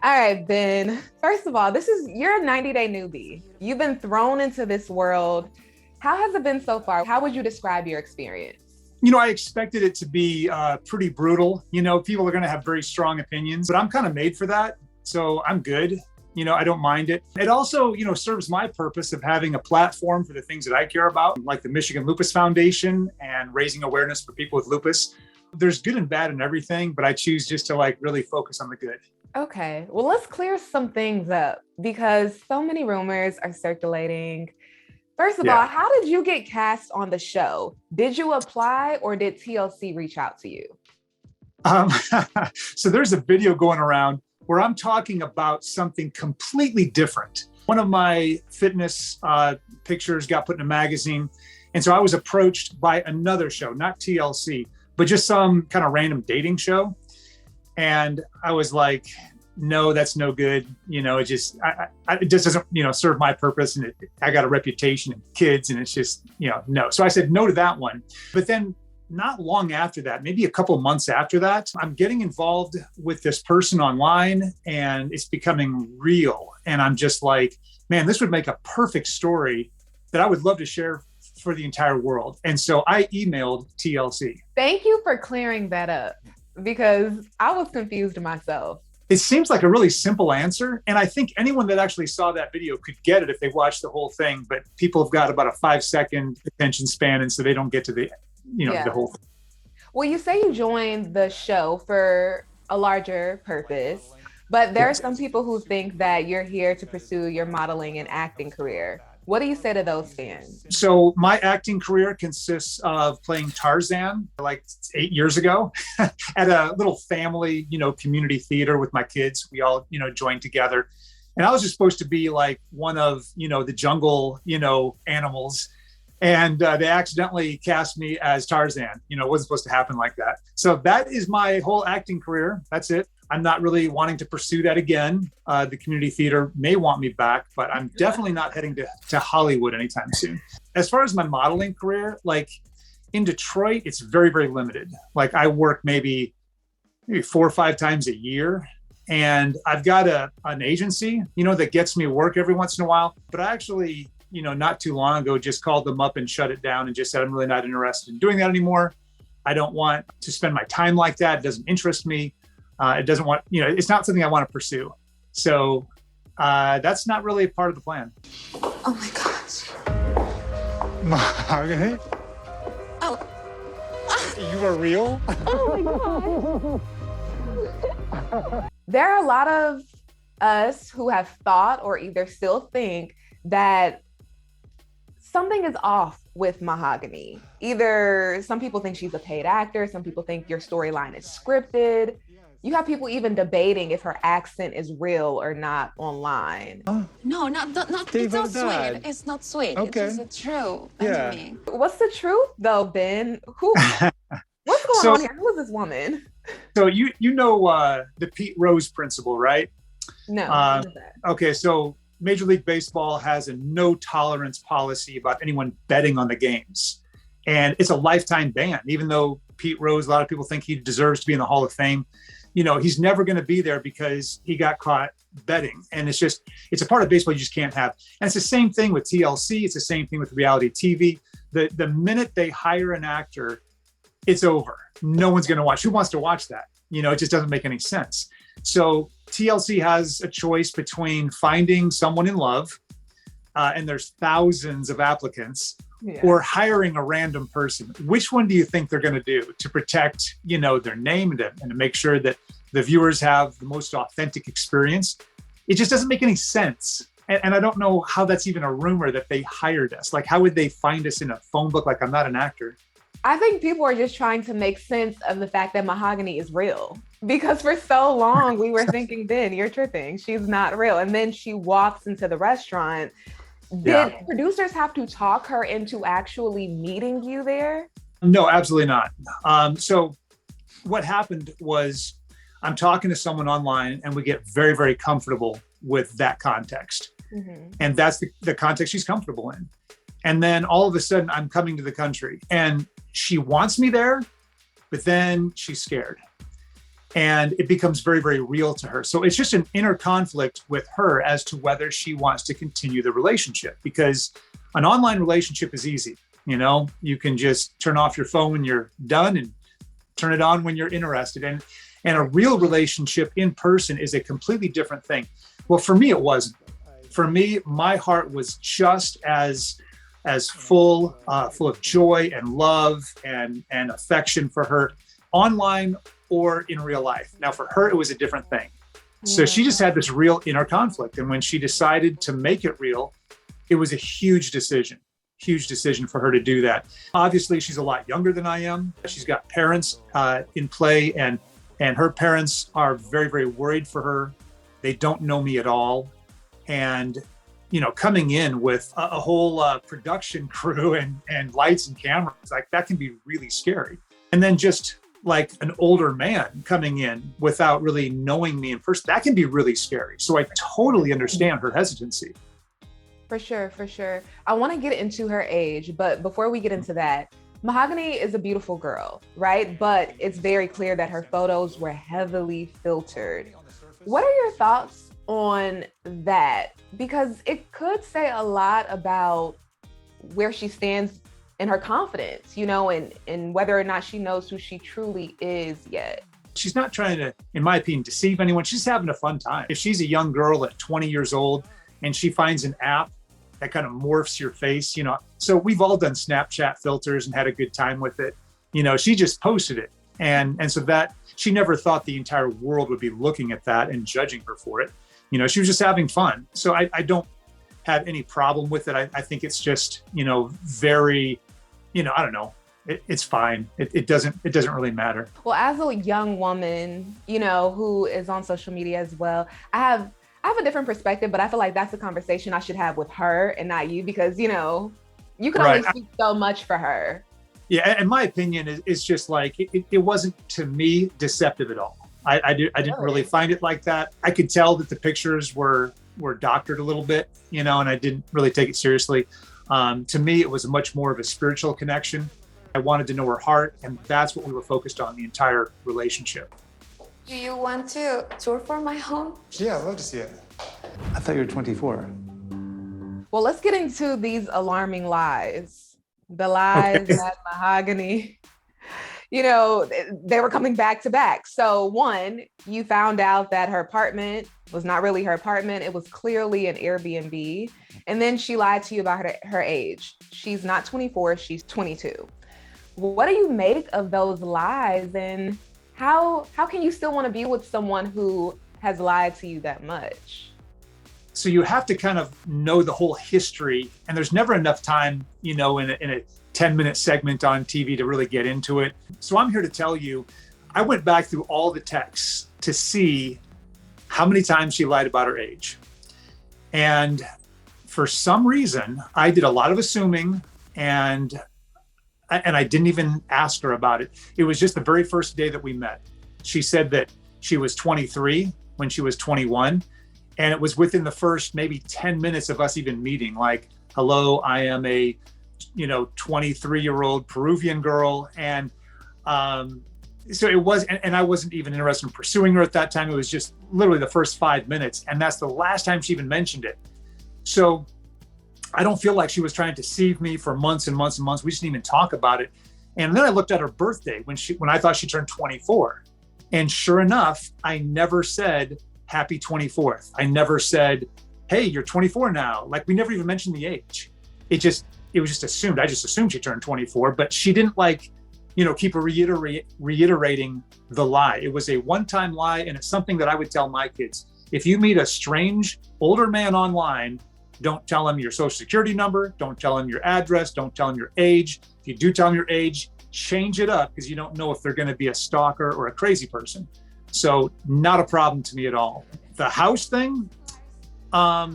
All right, Ben. First of all, you're a 90-day newbie. You've been thrown into this world. How has it been so far? How would you describe your experience? I expected it to be pretty brutal. People are going to have very strong opinions, but I'm kind of made for that. So I'm good. I don't mind it. It also, serves my purpose of having a platform for the things that I care about, like the Michigan Lupus Foundation and raising awareness for people with lupus. There's good and bad in everything, but I choose just to really focus on the good. Okay, well, let's clear some things up because so many rumors are circulating. First of all, how did you get cast on the show? Did you apply or did TLC reach out to you? So there's a video going around where I'm talking about something completely different. One of my fitness pictures got put in a magazine. And so I was approached by another show, not TLC, but just some kind of random dating show. And I was like, no, that's no good. It just doesn't, serve my purpose. And I got a reputation and kids and it's just, no. So I said no to that one. But then not long after that, maybe a couple of months after that, I'm getting involved with this person online and it's becoming real. And I'm just like, man, this would make a perfect story that I would love to share for the entire world. And so I emailed TLC. Thank you for clearing that up because I was confused myself. It seems like a really simple answer. And I think anyone that actually saw that video could get it if they watched the whole thing, but people have got about a 5-second attention span. And so they don't get to the whole thing. Well, you say you joined the show for a larger purpose, but there are some people who think that you're here to pursue your modeling and acting career. What do you say to those fans? So my acting career consists of playing Tarzan like 8 years ago at a little family, community theater with my kids. We all, joined together. And I was just supposed to be like one of, the jungle, animals. And they accidentally cast me as Tarzan. It wasn't supposed to happen like that. So that is my whole acting career. That's it. I'm not really wanting to pursue that again. The community theater may want me back, but I'm definitely not heading to Hollywood anytime soon. As far as my modeling career, in Detroit, it's very, very limited. I work maybe 4 or 5 times a year. And I've got an agency, that gets me work every once in a while. But I actually, not too long ago, just called them up and shut it down and just said, I'm really not interested in doing that anymore. I don't want to spend my time like that. It doesn't interest me. It doesn't want, it's not something I want to pursue. So that's not really a part of the plan. Oh my gosh. Mahogany? Oh. You are real? Oh my gosh. There are a lot of us who have thought or either still think that something is off with Mahogany. Either some people think she's a paid actor, some people think your storyline is scripted. You have people even debating if her accent is real or not online. No, not it's not sweet. It's not sweet. Okay. It's just true. Yeah. Me. What's the truth though, Ben? What's going on here? Who is this woman? So you know the Pete Rose principle, right? No. What is that? Okay, so Major League Baseball has a no tolerance policy about anyone betting on the games. And it's a lifetime ban, even though Pete Rose, a lot of people think he deserves to be in the Hall of Fame. He's never going to be there because he got caught betting. And it's a part of baseball you just can't have. And it's the same thing with TLC. It's the same thing with reality TV. The minute they hire an actor, it's over. No one's going to watch. Who wants to watch that? It just doesn't make any sense. So TLC has a choice between finding someone in love, and there's thousands of applicants, or hiring a random person. Which one do you think they're going to do to protect, their name and to make sure that the viewers have the most authentic experience? It just doesn't make any sense. And I don't know how that's even a rumor that they hired us. How would they find us in a phone book? I'm not an actor. I think people are just trying to make sense of the fact that Mahogany is real. Because for so long, we were thinking, Ben, you're tripping. She's not real. And then she walks into the restaurant. Did producers have to talk her into actually meeting you there? No, absolutely not. So what happened was I'm talking to someone online and we get very, very comfortable with that context. Mm-hmm. And that's the context she's comfortable in. And then all of a sudden I'm coming to the country and she wants me there, but then she's scared. and it becomes very, very real to her. So it's just an inner conflict with her as to whether she wants to continue the relationship, because an online relationship is easy. You know, you can just turn off your phone when you're done and turn it on when you're interested. And a real relationship in person is a completely different thing. Well, for me, it wasn't. For me, my heart was just as full of joy and love and affection for her online or in real life. Now, for her, it was a different thing. So she just had this real inner conflict. And when she decided to make it real, it was a huge decision for her to do that. Obviously, she's a lot younger than I am. She's got parents in play, and her parents are very, very worried for her. They don't know me at all. And, you know, coming in with a whole production crew and lights and cameras, like that can be really scary. And then just like an older man coming in without really knowing me in person, that can be really scary. So I totally understand her hesitancy. For sure, for sure. I want to get into her age, but before we get into that, Mahogany is a beautiful girl, right? But it's very clear that her photos were heavily filtered. What are your thoughts on that? Because it could say a lot about where she stands in her confidence, you know, and whether or not she knows who she truly is yet. She's not trying to, in my opinion, deceive anyone. She's having a fun time. If she's a young girl at 20 years old and she finds an app that kind of morphs your face, you know, so we've all done Snapchat filters and had a good time with it. You know, she just posted it. And so that she never thought the entire world would be looking at that and judging her for it. You know, she was just having fun. So I don't have any problem with it. I think it's just, you know, very, you know, I don't know. It's fine. It doesn't really matter. Well, as a young woman, you know, who is on social media as well, I have a different perspective, but I feel like that's a conversation I should have with her and not you, because, you know, you can only speak so much for her. Yeah, and my opinion is just like, it wasn't, to me, deceptive at all. I didn't really find it like that. I could tell that the pictures were doctored a little bit, you know, and I didn't really take it seriously. To me, it was much more of a spiritual connection. I wanted to know her heart, and that's what we were focused on the entire relationship. Do you want to tour for my home? Yeah, I'd love to see it. I thought you were 24. Well, let's get into these alarming lies. The lies that Mahogany, you know, they were coming back to back. So one, you found out that her apartment was not really her apartment. It was clearly an Airbnb. And then she lied to you about her age. She's not 24, she's 22. What do you make of those lies, and how can you still want to be with someone who has lied to you that much? So you have to kind of know the whole history, and there's never enough time, you know, in a 10-minute segment on TV to really get into it. So I'm here to tell you, I went back through all the texts to see how many times she lied about her age. And for some reason, I did a lot of assuming, and I didn't even ask her about it. It was just the very first day that we met. She said that she was 23 when she was 21. And it was within the first maybe 10 minutes of us even meeting, like, hello, I am a, you know, 23-year-old Peruvian girl. And so it was, and I wasn't even interested in pursuing her at that time. It was just literally the first 5 minutes. And that's the last time she even mentioned it. So I don't feel like she was trying to deceive me for months and months and months. We just didn't even talk about it. And then I looked at her birthday when I thought she turned 24. And sure enough, I never said, happy 24th. I never said, hey, you're 24 now. Like, we never even mentioned the age. It was just assumed. I just assumed she turned 24, but she didn't, like, you know, keep reiterating the lie. It was a one-time lie. And it's something that I would tell my kids. If you meet a strange older man online, don't tell him your social security number. Don't tell him your address. Don't tell him your age. If you do tell him your age, change it up, because you don't know if they're going to be a stalker or a crazy person. So not a problem to me at all. The house thing, I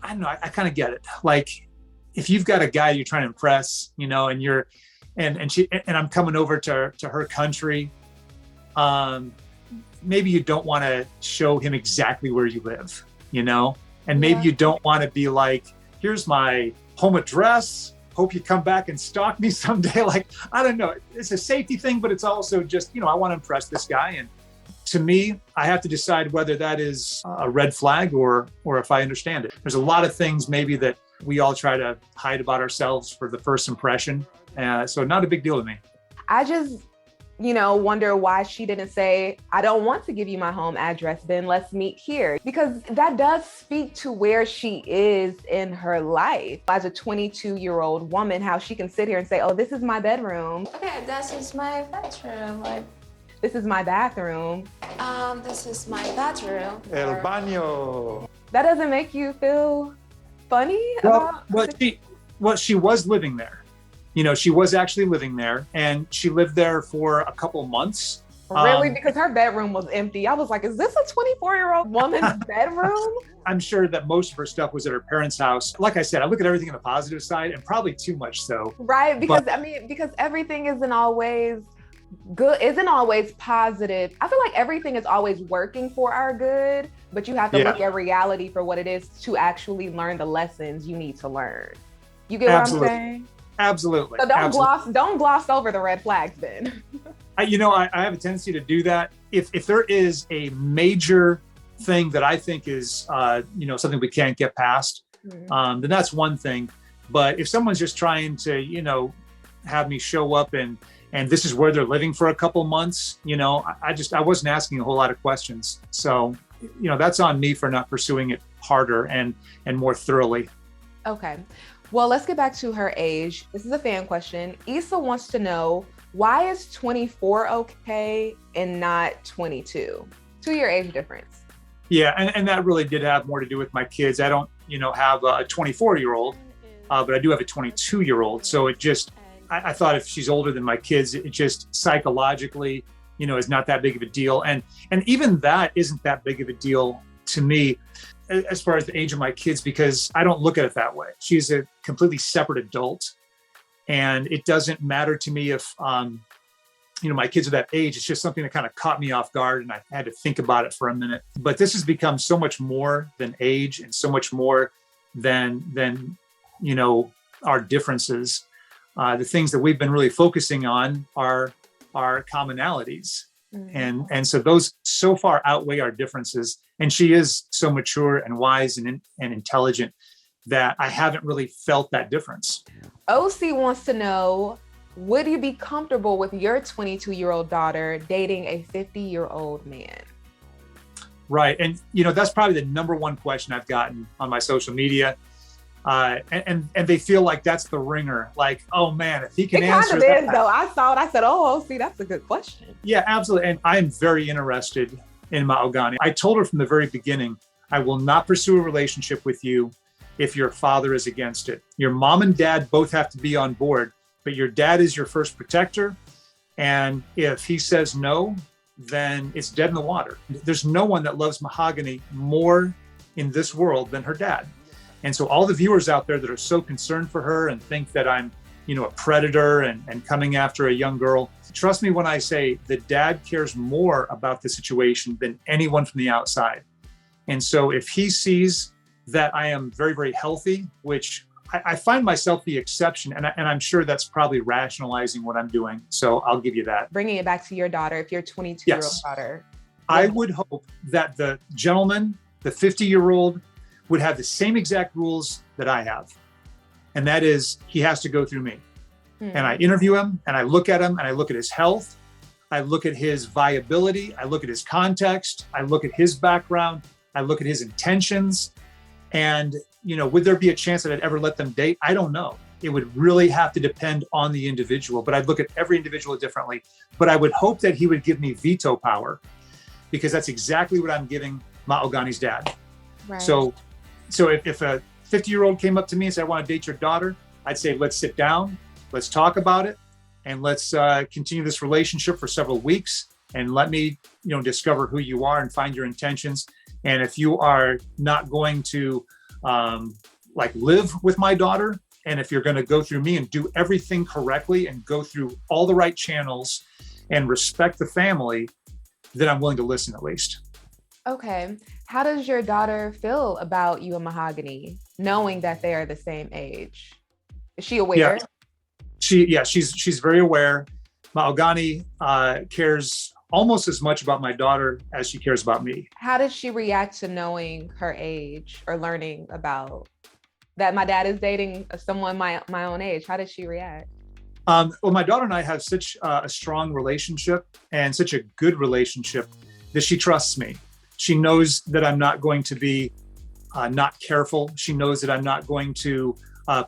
don't know. I kind of get it. Like, if you've got a guy you're trying to impress, you know, and you're, and I'm coming over to her country, maybe you don't want to show him exactly where you live, you know, and maybe you don't want to be like, here's my home address, hope you come back and stalk me someday. Like, I don't know. It's a safety thing, but it's also just, I want to impress this guy. And to me, I have to decide whether that is a red flag or if I understand it. There's a lot of things maybe that we all try to hide about ourselves for the first impression. So not a big deal to me. I just, wonder why she didn't say, I don't want to give you my home address, then let's meet here. Because that does speak to where she is in her life. As a 22-year-old woman, how she can sit here and say, oh, this is my bedroom. Okay, this is my bedroom. This is my bathroom. This is my bedroom. El baño. That doesn't make you feel funny? She was living there. She was actually living there, and she lived there for a couple months. Really? Because her bedroom was empty. I was like, is this a 24-year-old woman's bedroom? I'm sure that most of her stuff was at her parents' house. Like I said, I look at everything on the positive side, and probably too much so. Right, because because everything isn't always good, isn't always positive. I feel like everything is always working for our good, but you have to look at reality for what it is to actually learn the lessons you need to learn. You get what I'm saying? Absolutely. So don't gloss over the red flags then. I have a tendency to do that. If there is a major thing that I think is something we can't get past, then that's one thing. But if someone's just trying to have me show up and this is where they're living for a couple months, I wasn't asking a whole lot of questions. So that's on me for not pursuing it harder and more thoroughly. Okay. Well, let's get back to her age. This is a fan question. Issa wants to know, why is 24 okay and not 22? 2-year age difference. Yeah, and that really did have more to do with my kids. I don't, have a 24-year-old, but I do have a 22-year-old. So it just, I thought if she's older than my kids, it just psychologically, is not that big of a deal. And even that isn't that big of a deal to me as far as the age of my kids, because I don't look at it that way. She's a completely separate adult, and it doesn't matter to me if, my kids are that age. It's just something that kind of caught me off guard, and I had to think about it for a minute. But this has become so much more than age, and so much more than our differences. The things that we've been really focusing on are our commonalities. And so those so far outweigh our differences. And she is so mature and wise and intelligent that I haven't really felt that difference. OC wants to know, would you be comfortable with your 22-year-old daughter dating a 50-year-old man? Right. And, that's probably the number one question I've gotten on my social media. And they feel like that's the ringer. Like, oh man, if he can answer that. It kind of is though. I saw it. I said, oh, see, that's a good question. Yeah, absolutely. And I am very interested in Mahogany. I told her from the very beginning, I will not pursue a relationship with you if your father is against it. Your mom and dad both have to be on board, but your dad is your first protector. And if he says no, then it's dead in the water. There's no one that loves Mahogany more in this world than her dad. And so all the viewers out there that are so concerned for her and think that I'm, a predator and coming after a young girl, trust me when I say the dad cares more about the situation than anyone from the outside. And so if he sees that I am very, very healthy, which I find myself the exception, and I'm sure that's probably rationalizing what I'm doing. So I'll give you that. Bringing it back to your daughter, if your 22-year-old daughter. I would hope that the gentleman, the 50-year-old, would have the same exact rules that I have. And that is, he has to go through me. And I interview him, and I look at him, and I look at his health. I look at his viability. I look at his context. I look at his background. I look at his intentions. And, would there be a chance that I'd ever let them date? I don't know. It would really have to depend on the individual, but I'd look at every individual differently. But I would hope that he would give me veto power, because that's exactly what I'm giving Mahogany's dad. Right. So if a 50-year-old came up to me and said, I want to date your daughter, I'd say, let's sit down, let's talk about it, and let's continue this relationship for several weeks, and let me, discover who you are and find your intentions. And if you are not going to live with my daughter, and if you're going to go through me and do everything correctly and go through all the right channels and respect the family, then I'm willing to listen at least. Okay. How does your daughter feel about you and Mahogany, knowing that they are the same age? Is she aware? She's very aware. Mahogany cares almost as much about my daughter as she cares about me. How did she react to knowing her age or learning about that my dad is dating someone my own age? How did she react? Well, my daughter and I have such a strong relationship and such a good relationship that she trusts me. She knows that I'm not going to be not careful. She knows that I'm not going to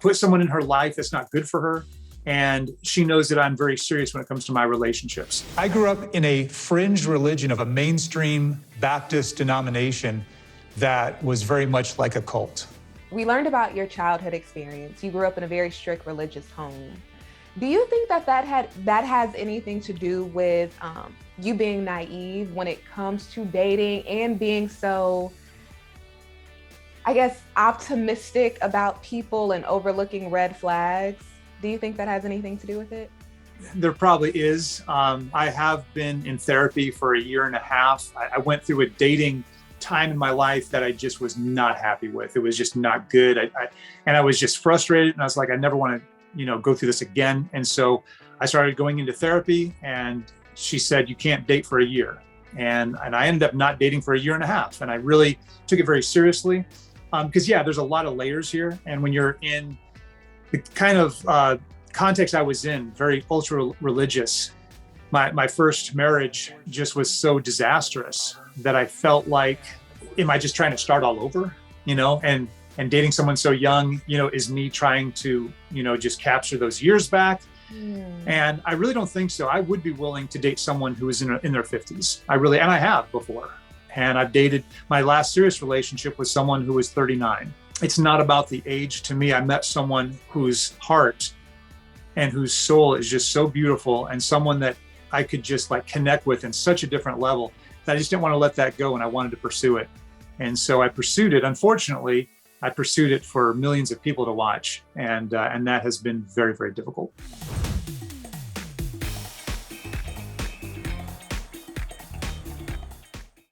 put someone in her life that's not good for her. And she knows that I'm very serious when it comes to my relationships. I grew up in a fringe religion of a mainstream Baptist denomination that was very much like a cult. We learned about your childhood experience. You grew up in a very strict religious home. Do you think that has anything to do with you being naive when it comes to dating and being so, I guess, optimistic about people and overlooking red flags? Do you think that has anything to do with it? There probably is. I have been in therapy for a year and a half. I went through a dating time in my life that I just was not happy with. It was just not good. And I was just frustrated, and I was like, I never want to go through this again. And so I started going into therapy, and she said, you can't date for a year. And I ended up not dating for a year and a half. And I really took it very seriously because there's a lot of layers here. And when you're in the kind of context I was in, very ultra religious, my first marriage just was so disastrous that I felt like, am I just trying to start all over? And dating someone so young, is me trying to, just capture those years back. And I really don't think so. I would be willing to date someone who is in their 50s. And I have before. And I've dated, my last serious relationship was someone who was 39. It's not about the age to me. I met someone whose heart and whose soul is just so beautiful, and someone that I could just connect with in such a different level that I just didn't want to let that go, and I wanted to pursue it. And so I pursued it. Unfortunately, I pursued it for millions of people to watch, and that has been very, very difficult.